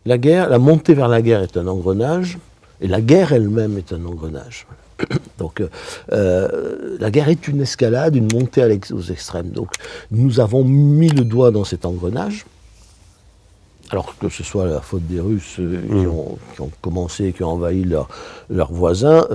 la montée vers la guerre est un engrenage, et la guerre elle-même est un engrenage. Donc la guerre est une escalade, une montée aux extrêmes. Donc nous avons mis le doigt dans cet engrenage, alors que ce soit la faute des Russes qui ont commencé, qui ont envahi leurs voisins,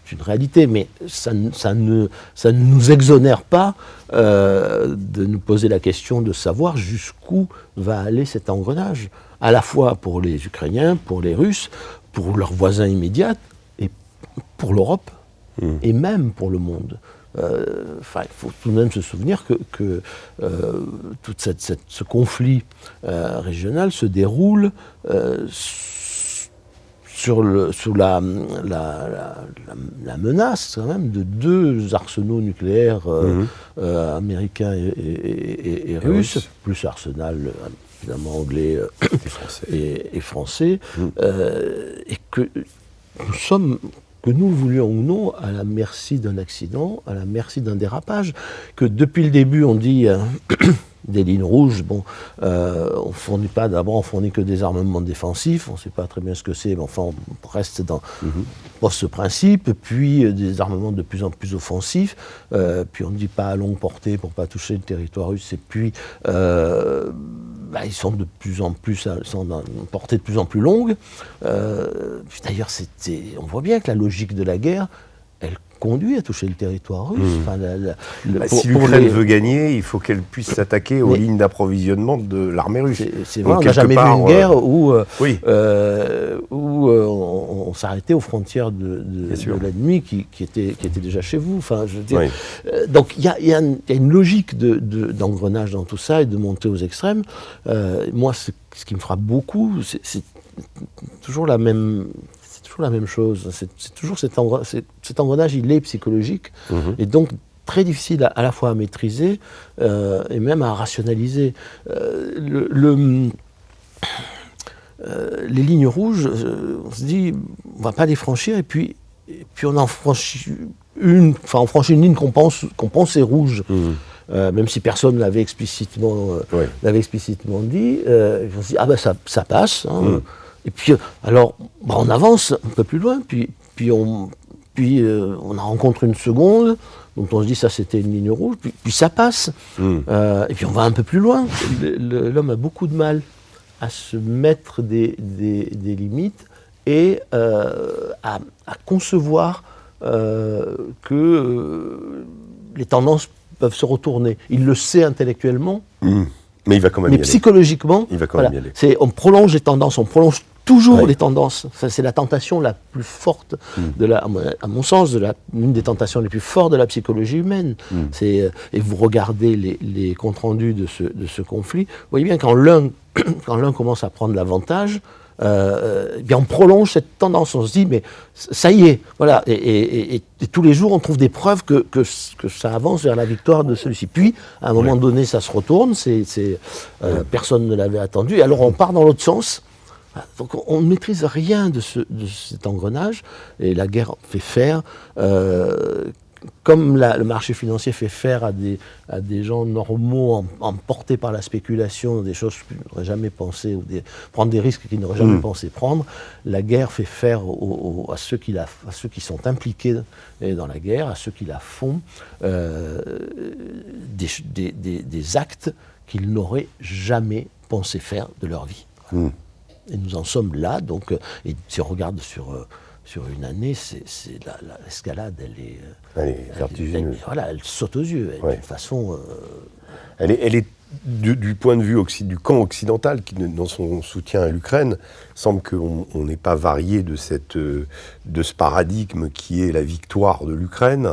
c'est une réalité, mais ça ne nous exonère pas de nous poser la question de savoir jusqu'où va aller cet engrenage, à la fois pour les Ukrainiens, pour les Russes, pour leurs voisins immédiats, et pour l'Europe, et même pour le monde. Il faut tout de même se souvenir que tout ce conflit régional se déroule sous la menace quand même de deux arsenaux nucléaires américains et russes, plus arsenal évidemment anglais et français, et que nous sommes, que nous le voulions ou non, à la merci d'un accident, à la merci d'un dérapage, que depuis le début on dit des lignes rouges, on fournit pas, d'abord on fournit que des armements défensifs, on ne sait pas très bien ce que c'est, mais enfin on reste dans ce principe, puis des armements de plus en plus offensifs, puis on ne dit pas à longue portée pour ne pas toucher le territoire russe, et puis ils sont de plus en plus, sont dans une portée de plus en plus longue. D'ailleurs, on voit bien que la logique de la guerre, elle conduit à toucher le territoire russe. Si l'Ukraine veut gagner, il faut qu'elle puisse s'attaquer aux lignes d'approvisionnement de l'armée russe. C'est vrai, on n'a jamais vu une guerre où on s'arrêtait aux frontières de l'ennemi qui était déjà chez vous. Enfin, je veux dire, donc il y a une logique d'engrenage dans tout ça et de montée aux extrêmes. Moi, ce qui me frappe beaucoup, c'est toujours la même chose. C'est toujours cet engrenage, il est psychologique, et donc très difficile à la fois à maîtriser et même à rationaliser. Les lignes rouges, on se dit, on ne va pas les franchir, et puis on en franchit une ligne qu'on pense est rouge. Même si personne ne l'avait explicitement dit, on se dit, ça passe. Et puis, alors, on avance un peu plus loin, puis on en rencontre une seconde, dont on se dit, ça c'était une ligne rouge, puis ça passe. Et puis on va un peu plus loin. L'homme a beaucoup de mal à se mettre des limites et à concevoir que les tendances peuvent se retourner. Il le sait intellectuellement, mais il va quand même y aller. Psychologiquement, il va quand même y aller. On prolonge les tendances, on prolonge toujours les tendances. C'est la tentation la plus forte, à mon sens, l'une des tentations les plus fortes de la psychologie humaine. Et vous regardez les comptes rendus de ce conflit, vous voyez bien quand l'un commence à prendre l'avantage, bien on prolonge cette tendance, on se dit mais ça y est, voilà, et tous les jours on trouve des preuves que ça avance vers la victoire de celui-ci. Puis à un moment donné ça se retourne, personne ne l'avait attendu, et alors on part dans l'autre sens. Donc on ne maîtrise rien de cet engrenage, et la guerre fait faire, comme le marché financier fait faire à des gens normaux emportés par la spéculation, des choses qu'ils n'auraient jamais pensé, ou prendre des risques qu'ils n'auraient jamais pensé prendre. La guerre fait faire à ceux qui sont impliqués dans la guerre, à ceux qui la font, des actes qu'ils n'auraient jamais pensé faire de leur vie. Voilà. Et nous en sommes là, donc, et si on regarde sur une année, l'escalade, elle est vertigineuse. Elle saute aux yeux, d'une façon... Elle est du point de vue du camp occidental, qui, dans son soutien à l'Ukraine, semble qu'on n'ait pas varié de ce paradigme qui est la victoire de l'Ukraine,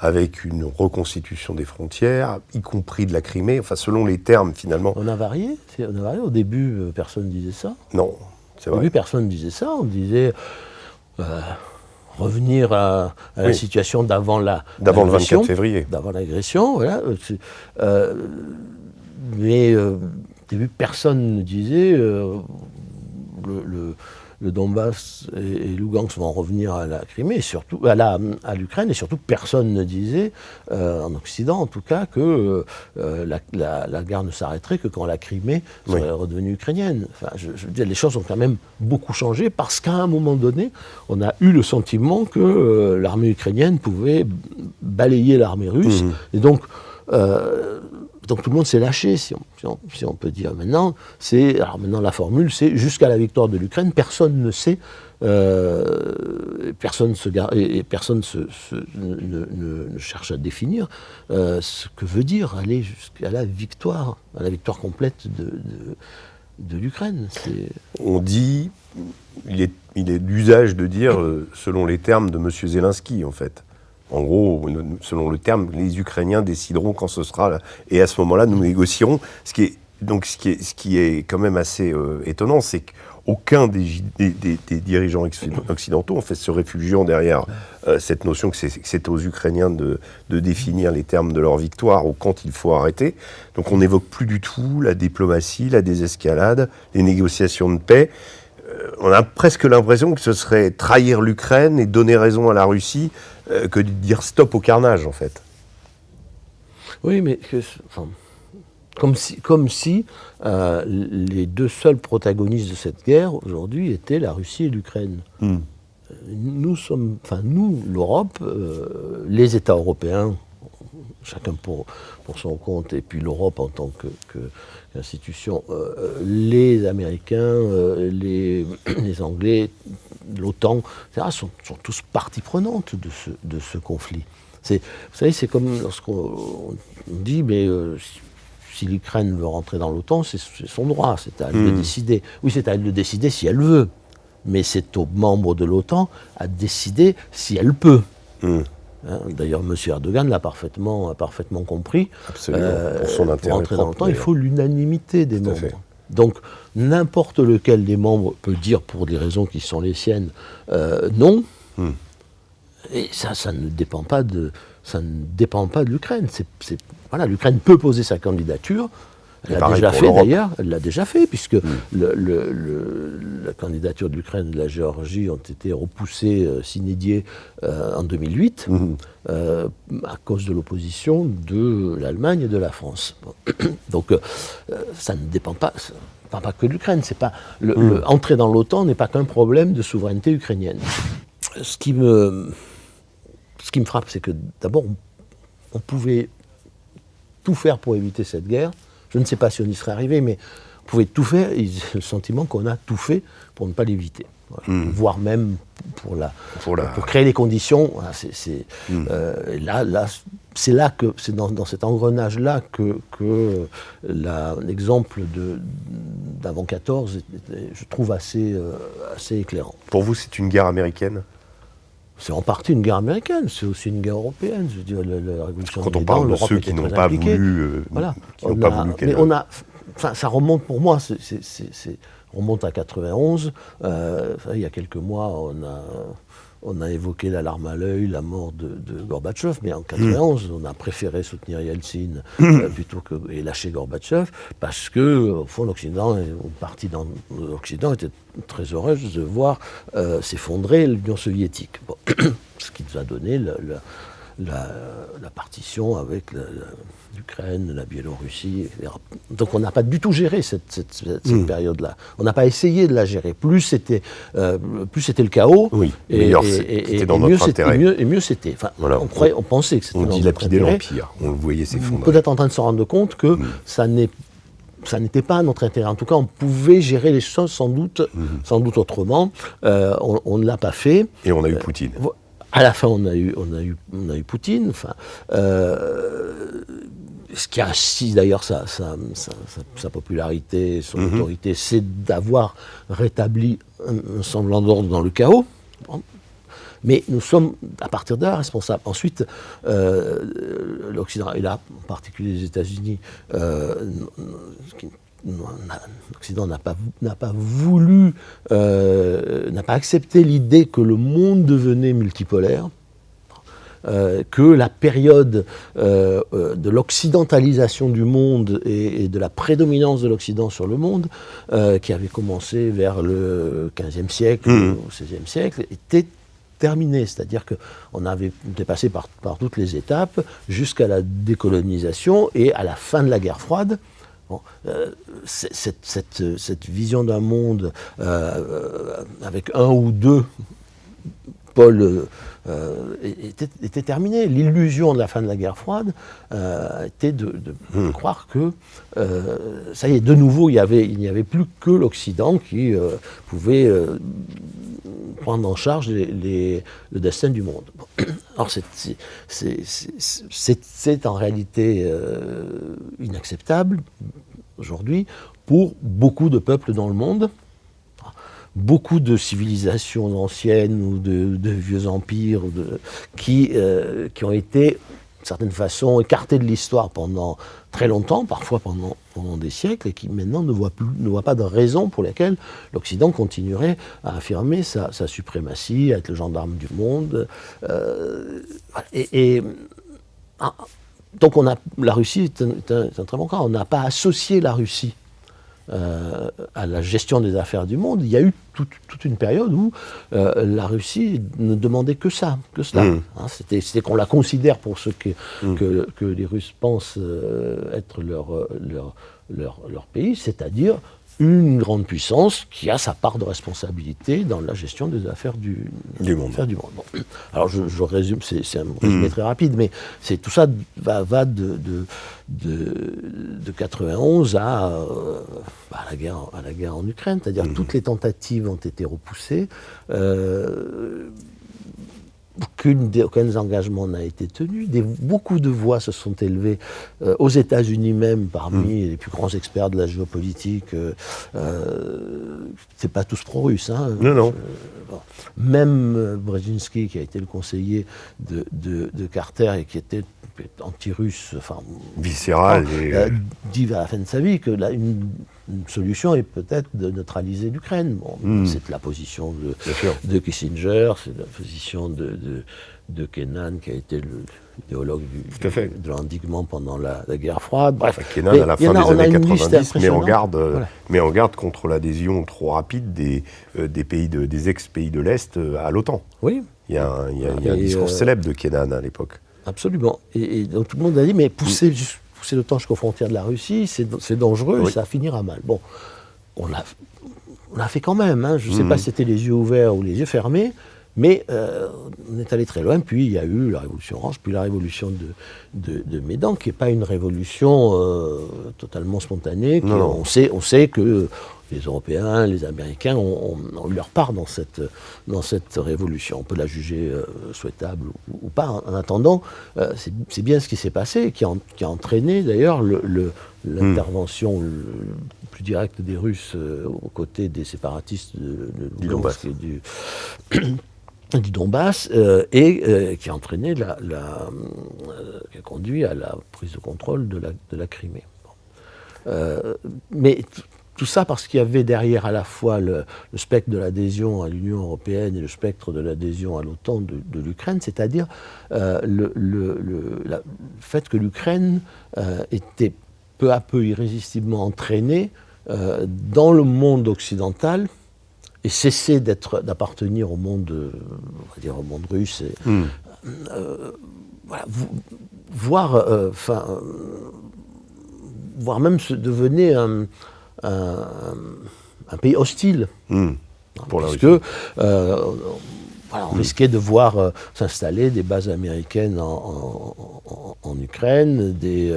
avec une reconstitution des frontières, y compris de la Crimée, enfin selon les termes finalement. On a varié. Au début, personne ne disait ça. Non, c'est vrai. Au début, personne ne disait ça. On disait revenir à la situation d'avant le 24 février. D'avant l'agression, voilà. Mais au début, personne ne disait le Donbass et Lugansk vont revenir à la Crimée, et surtout à l'Ukraine, et surtout personne ne disait, en Occident en tout cas, que la guerre ne s'arrêterait que quand la Crimée serait redevenue ukrainienne. Enfin, je veux dire, les choses ont quand même beaucoup changé parce qu'à un moment donné, on a eu le sentiment que l'armée ukrainienne pouvait balayer l'armée russe, et donc tout le monde s'est lâché, si on peut dire. Maintenant, la formule, c'est jusqu'à la victoire de l'Ukraine, personne ne sait, personne ne cherche à définir ce que veut dire aller jusqu'à la victoire complète de l'Ukraine. On dit, il est d'usage de dire, selon les termes de M. Zelensky, en fait. En gros, selon le terme, les Ukrainiens décideront quand ce sera là. Et à ce moment-là, nous négocierons. Ce qui est quand même assez étonnant, c'est qu'aucun des dirigeants occidentaux, en fait, se réfugiant derrière cette notion que c'est aux Ukrainiens de définir les termes de leur victoire ou quand il faut arrêter. Donc on n'évoque plus du tout la diplomatie, la désescalade, les négociations de paix. On a presque l'impression que ce serait trahir l'Ukraine et donner raison à la Russie que de dire stop au carnage, en fait. Oui, mais comme si les deux seuls protagonistes de cette guerre aujourd'hui étaient la Russie et l'Ukraine. Nous, l'Europe, les États européens, chacun pour son compte, et puis l'Europe en tant qu'institution, les Américains, les Anglais, l'OTAN, etc., sont tous parties prenantes de ce conflit. Vous savez, c'est comme lorsqu'on dit, mais si l'Ukraine veut rentrer dans l'OTAN, c'est son droit, c'est à elle de décider. Oui, c'est à elle de décider si elle veut, mais c'est aux membres de l'OTAN à décider si elle peut. D'ailleurs, M. Erdogan l'a parfaitement compris. Absolument. Pour son intérêt pour entrer dans propre, l'OTAN, il faut l'unanimité des membres. Donc, n'importe lequel des membres peut dire, pour des raisons qui sont les siennes, non. Et ça ne dépend pas de l'Ukraine. Voilà, l'Ukraine peut poser sa candidature. Elle l'a déjà fait d'ailleurs, puisque la candidature de l'Ukraine et de la Géorgie ont été repoussées sine die en 2008 à cause de l'opposition de l'Allemagne et de la France. Donc ça ne dépend pas que de l'Ukraine. Entrer dans l'OTAN n'est pas qu'un problème de souveraineté ukrainienne. Ce qui me frappe, c'est que d'abord on pouvait tout faire pour éviter cette guerre. Je ne sais pas si on y serait arrivé, mais on pouvait tout faire, et j'ai le sentiment qu'on a tout fait pour ne pas l'éviter. Voilà. Voire même pour créer les conditions. Voilà, c'est dans cet engrenage-là que l'exemple d'avant 14, je trouve assez éclairant. Pour vous, c'est une guerre américaine ? C'est en partie une guerre américaine, c'est aussi une guerre européenne. Je veux dire, la révolution quand on parle de ceux qui n'ont pas voulu, ça remonte pour moi, remonte à 91. Il y a quelques mois, on a évoqué l'alarme à l'œil, la mort de Gorbatchev, mais en 91, on a préféré soutenir Yeltsin et lâcher Gorbatchev, parce que, au fond, une partie dans l'Occident était très heureuse de voir s'effondrer l'Union soviétique. Bon. Ce qui nous a donné la partition avec l'Ukraine, la Biélorussie, etc. Donc on n'a pas du tout géré cette période-là. On n'a pas essayé de la gérer. Plus c'était le chaos, et mieux c'était. Enfin, voilà, on pensait que c'était dans notre intérêt. l'Empire. On le voyait s'effondrer. Peut-être en train de se rendre compte que ça n'était pas à notre intérêt. En tout cas, on pouvait gérer les choses sans doute autrement. On ne l'a pas fait. Et on a eu Poutine. À la fin, on a eu Poutine. Enfin, ce qui a assis d'ailleurs sa popularité, son autorité, c'est d'avoir rétabli un semblant d'ordre dans le chaos. Bon. Mais nous sommes, à partir de là, responsables. Ensuite, l'Occident, et là, en particulier les États-Unis, l'Occident n'a pas accepté l'idée que le monde devenait multipolaire. que la période de l'occidentalisation du monde et de la prédominance de l'Occident sur le monde, qui avait commencé vers le XVe siècle ou XVIe siècle, était terminée. C'est-à-dire qu'on était passé par toutes les étapes jusqu'à la décolonisation et à la fin de la guerre froide. Bon, cette vision d'un monde avec un ou deux pôles était terminée. L'illusion de la fin de la guerre froide était de croire que, ça y est, de nouveau, il n'y avait plus que l'Occident qui pouvait prendre en charge le destin du monde. Alors c'est en réalité inacceptable aujourd'hui pour beaucoup de peuples dans le monde. Beaucoup de civilisations anciennes ou de vieux empires qui ont été, d'une certaine façon, écartés de l'histoire pendant très longtemps, parfois pendant des siècles, et qui maintenant ne voient pas de raison pour laquelle l'Occident continuerait à affirmer sa suprématie, à être le gendarme du monde. Donc la Russie est un très bon cas. On n'a pas associé la Russie à la gestion des affaires du monde. Il y a eu toute une période où la Russie ne demandait que cela. C'était qu'on la considère pour ce que les Russes pensent être leur pays, c'est-à-dire une grande puissance qui a sa part de responsabilité dans la gestion des affaires du monde. Bon. Alors je résume, c'est un résumé très rapide, mais tout ça va de 91 à la guerre en Ukraine, c'est-à-dire toutes les tentatives ont été repoussées. Aucun engagement n'a été tenu. Beaucoup de voix se sont élevées aux États-Unis même, parmi les plus grands experts de la géopolitique. C'est pas tous pro-russes. Hein. Non. Même Brzezinski, qui a été le conseiller de Carter et qui était anti-russe, viscéral, dit à la fin de sa vie que une solution est peut-être de neutraliser l'Ukraine. Bon, c'est la position de Kissinger, c'est la position de Kennan, qui a été l'idéologue de l'endiguement pendant la guerre froide. Bref, Kennan à la fin des années 90 met en garde contre l'adhésion trop rapide des ex-pays de l'Est à l'OTAN. Oui. Il y a un discours célèbre de Kennan à l'époque. Absolument. Et donc tout le monde a dit, mais pousser l'OTAN jusqu'aux frontières de la Russie, c'est dangereux et ça finira mal. Bon, on l'a fait quand même. Hein. Je ne sais pas si c'était les yeux ouverts ou les yeux fermés, mais on est allé très loin. Puis il y a eu la Révolution orange, puis la Révolution de Médan, qui n'est pas une révolution totalement spontanée. On sait que les Européens, les Américains ont eu leur part dans cette révolution. On peut la juger souhaitable ou pas. En attendant, c'est bien ce qui s'est passé, qui a entraîné d'ailleurs l'intervention plus directe des Russes aux côtés des séparatistes du Donbass du Donbass, et qui a entraîné qui a conduit à la prise de contrôle de la Crimée. Mais tout ça parce qu'il y avait derrière à la fois le spectre de l'adhésion à l'Union européenne et le spectre de l'adhésion à l'OTAN de l'Ukraine, c'est-à-dire le fait que l'Ukraine était peu à peu irrésistiblement entraînée dans le monde occidental et cessait d'appartenir au monde, on va dire au monde russe, et, voire même devenait un pays hostile. Pour la Russie. On risquait de voir s'installer des bases américaines en Ukraine, des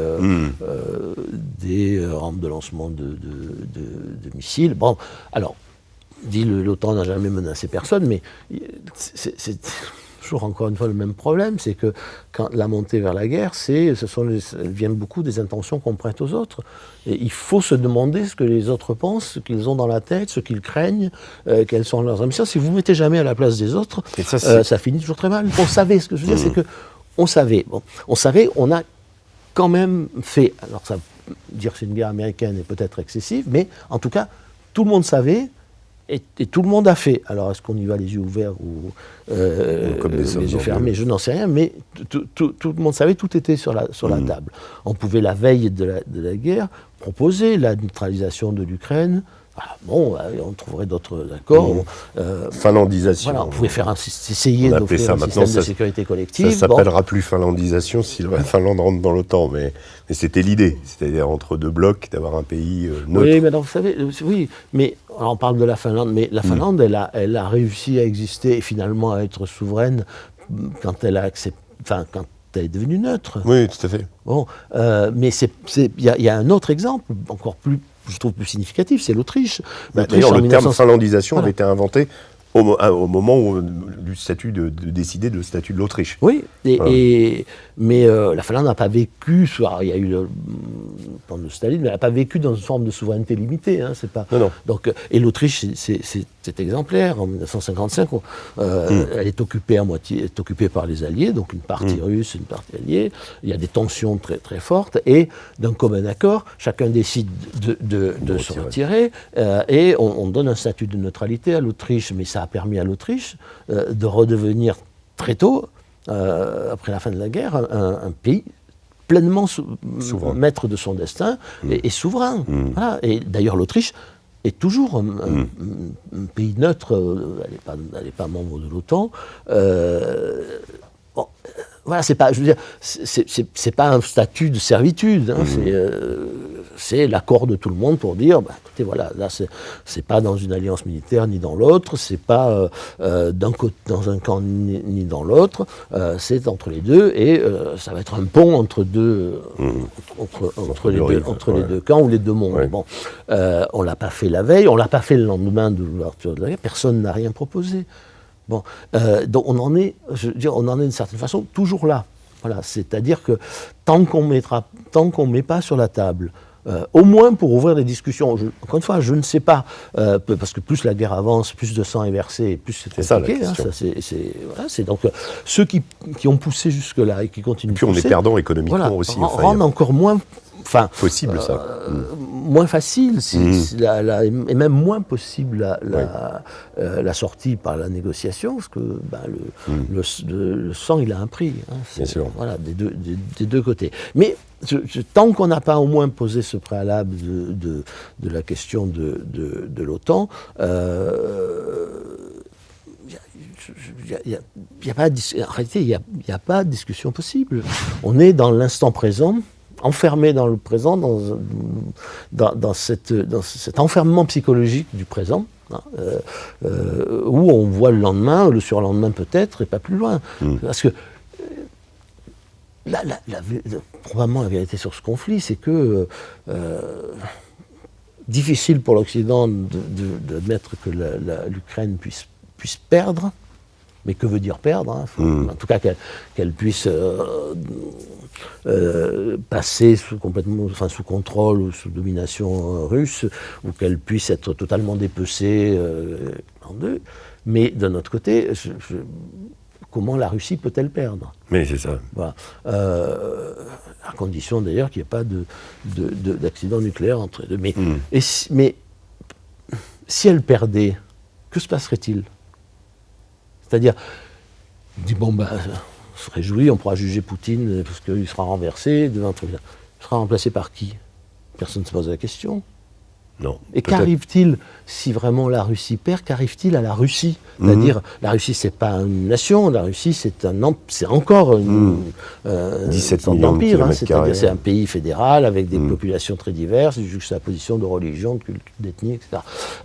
rampes de lancement de missiles. Bon, alors, l'OTAN n'a jamais menacé personne, mais c'est toujours encore une fois le même problème, c'est que quand la montée vers la guerre, elle vient beaucoup des intentions qu'on prête aux autres. Et il faut se demander ce que les autres pensent, ce qu'ils ont dans la tête, ce qu'ils craignent, quelles sont leurs ambitions. Si vous ne mettez jamais à la place des autres, ça finit toujours très mal. On savait, ce que je veux dire, c'est que on savait, on a quand même fait, alors ça, dire que c'est une guerre américaine est peut-être excessif, mais en tout cas, tout le monde savait Et tout le monde a fait. Alors, est-ce qu'on y va les yeux ouverts ou comme des les yeux fermés? Je n'en sais rien, mais tout le monde savait, tout était sur la table. On pouvait, la veille de la guerre, proposer la neutralisation de l'Ukraine. On trouverait d'autres accords. Finlandisation. Voilà, on pouvait essayer d'offrir un système de sécurité collective. Ça s'appellera plus finlandisation si la Finlande rentre dans l'OTAN, mais c'était l'idée, c'est-à-dire entre deux blocs, d'avoir un pays neutre. Oui, mais alors, vous savez, mais alors on parle de la Finlande, mais la Finlande, elle a réussi à exister et finalement à être souveraine quand elle est devenue neutre. Oui, tout à fait. Bon, mais il y a un autre exemple, encore plus, je trouve plus significatif, c'est l'Autriche. D'ailleurs, le terme finlandisation avait été inventé au moment du statut de décider de statut de l'Autriche. Oui, mais la Finlande n'a pas vécu, il y a eu le plan de Staline, mais elle n'a pas vécu dans une forme de souveraineté limitée. C'est pas. Non. Donc, et l'Autriche, c'est exemplaire. En 1955, elle est occupée à moitié, est occupée par les Alliés, donc une partie russe, une partie alliée. Il y a des tensions très très fortes, et d'un commun accord, chacun décide de se retirer, et on donne un statut de neutralité à l'Autriche, mais ça a permis à l'Autriche de redevenir très tôt, après la fin de la guerre, un pays pleinement maître de son destin et souverain. Voilà. Et d'ailleurs, l'Autriche est toujours un pays neutre. Elle n'est pas membre de l'OTAN. Voilà, c'est pas, je veux dire, c'est pas un statut de servitude. C'est l'accord de tout le monde pour dire, écoutez, voilà, là, c'est pas dans une alliance militaire ni dans l'autre, c'est pas dans un camp ni dans l'autre, c'est entre les deux, et ça va être un pont entre les deux camps ou les deux mondes. Ouais. Bon, on l'a pas fait la veille, on l'a pas fait le lendemain de l'ouverture de la guerre, personne n'a rien proposé. Bon, donc on en est d'une certaine façon toujours là. Voilà, c'est-à-dire que tant qu'on met pas sur la table, au moins pour ouvrir des discussions. Encore une fois, je ne sais pas, parce que plus la guerre avance, plus de sang est versé, plus c'est compliqué. C'est donc ceux qui ont poussé jusque-là et qui continuent de pousser. Et puis on est perdant économiquement aussi. Rendent encore moins. Possible ça. Moins facile, et même moins possible la sortie par la négociation, parce que le sang, il a un prix. Bien sûr. Voilà, des deux côtés. Mais tant qu'on n'a pas au moins posé ce préalable de la question de l'OTAN, en réalité, il n'y a pas de discussion possible. On est dans l'instant présent, enfermé dans le présent, dans cet enfermement psychologique du présent, où on voit le lendemain, le surlendemain peut-être, et pas plus loin. Parce que probablement la vérité sur ce conflit, c'est que difficile pour l'Occident d'admettre que l'Ukraine puisse perdre. Mais que veut dire perdre, En tout cas, qu'elle puisse passer sous contrôle ou sous domination russe, ou qu'elle puisse être totalement dépecée en deux. Mais d'un autre côté, comment la Russie peut-elle perdre ? Mais c'est ça. Voilà. À condition d'ailleurs qu'il n'y ait pas d'accident nucléaire entre les deux. Mais si elle perdait, que se passerait-il ? C'est-à-dire, on dit, on se réjouit, on pourra juger Poutine parce qu'il sera renversé devant un tribunal. Il sera remplacé par qui ? Personne ne se pose la question. Non. Et qu'arrive-t-il si vraiment la Russie perd ? Qu'arrive-t-il à la Russie ? C'est-à-dire, la Russie, c'est pas une nation, la Russie, c'est encore 17 millions d'empire. C'est-à-dire, c'est un pays fédéral avec des populations très diverses, une juxtaposition de religion, de culte, d'ethnie, etc.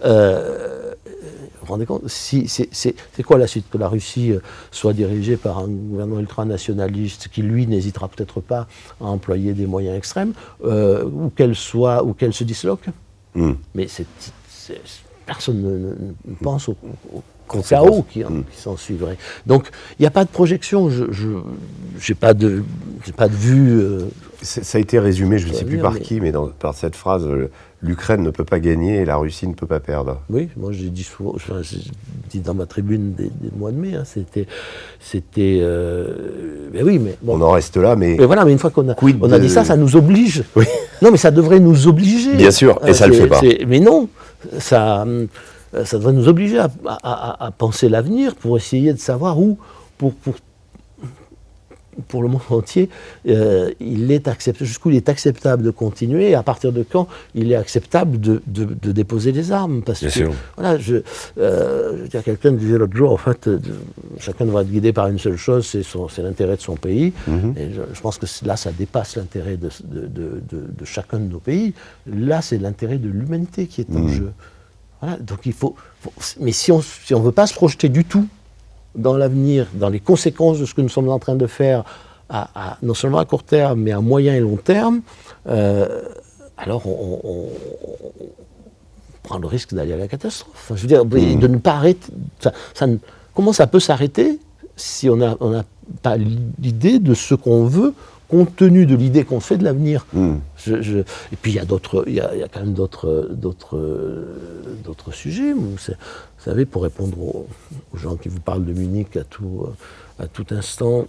Vous vous rendez compte ? C'est quoi la suite ? Que la Russie soit dirigée par un gouvernement ultranationaliste qui, lui, n'hésitera peut-être pas à employer des moyens extrêmes, ou qu'elle se disloque ? Mais personne ne pense au chaos qui s'en suivrait. Donc, il n'y a pas de projection. Je n'ai pas de vue. Ça a été résumé, je ne sais plus par qui, mais par cette phrase l'Ukraine ne peut pas gagner et la Russie ne peut pas perdre. Oui, moi j'ai dit souvent, j'ai dit dans ma tribune des mois de mai, mais oui, mais bon. On en reste là, mais. Mais voilà, mais une fois qu'on a dit ça, ça nous oblige. Oui. Non, mais ça devrait nous obliger. Bien sûr, et ça le fait pas. Mais non, ça. ça devrait nous obliger à penser l'avenir pour essayer de savoir où, pour le monde entier, jusqu'où il est acceptable de continuer et à partir de quand il est acceptable de déposer les armes. Parce Bien que, sûr. voilà, je veux dire, quelqu'un disait l'autre jour, en fait, chacun devrait être guidé par une seule chose, c'est l'intérêt de son pays. Et je pense que là, ça dépasse l'intérêt de chacun de nos pays. Là, c'est l'intérêt de l'humanité qui est en jeu. Voilà, donc il faut mais si on ne veut pas se projeter du tout dans l'avenir, dans les conséquences de ce que nous sommes en train de faire, non seulement à court terme, mais à moyen et long terme, alors on prend le risque d'aller à la catastrophe. Enfin, je veux dire, de ne pas arrêter. Comment ça peut s'arrêter si on n'a pas l'idée de ce qu'on veut, compte tenu de l'idée qu'on fait de l'avenir. Et puis il y a quand même d'autres sujets. Vous savez, pour répondre aux gens qui vous parlent de Munich à tout instant,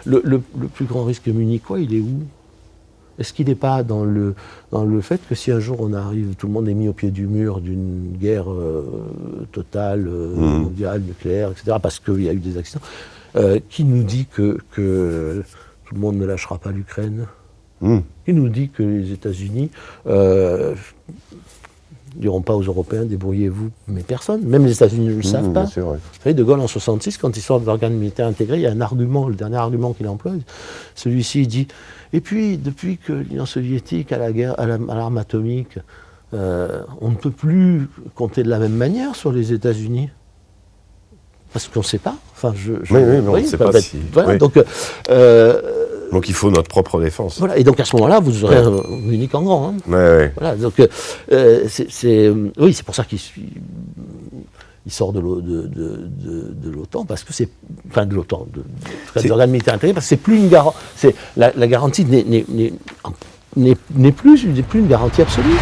le plus grand risque munichois, il est où? Est-ce qu'il n'est pas dans le fait que si un jour on arrive, tout le monde est mis au pied du mur d'une guerre totale, mondiale, nucléaire, etc., parce qu'il y a eu des accidents, qui nous dit que tout le monde ne lâchera pas l'Ukraine? Qui nous dit que les États-Unis ne diront pas aux Européens, débrouillez-vous? Mais personne, même les États-Unis ne le savent pas. Sûr, ouais. Vous savez, De Gaulle en 1966, quand il sort de l'organe militaire intégré, il y a un argument, le dernier argument qu'il emploie, celui-ci, il dit « Et puis, depuis que l'Union soviétique a la guerre, à l'arme atomique, on ne peut plus compter de la même manière sur les États-Unis. » Parce qu'on ne sait pas. Enfin, oui, mais on ne sait pas si... Voilà, oui. Donc il faut notre propre défense. Voilà, et donc à ce moment-là, vous aurez un Munich en grand. Hein. Ouais. Voilà, donc c'est pour ça qu'il sort de l'OTAN, parce que c'est... Enfin, de l'OTAN, des organes militaires intégrés, parce que c'est plus une garantie... La garantie n'est plus une garantie absolue.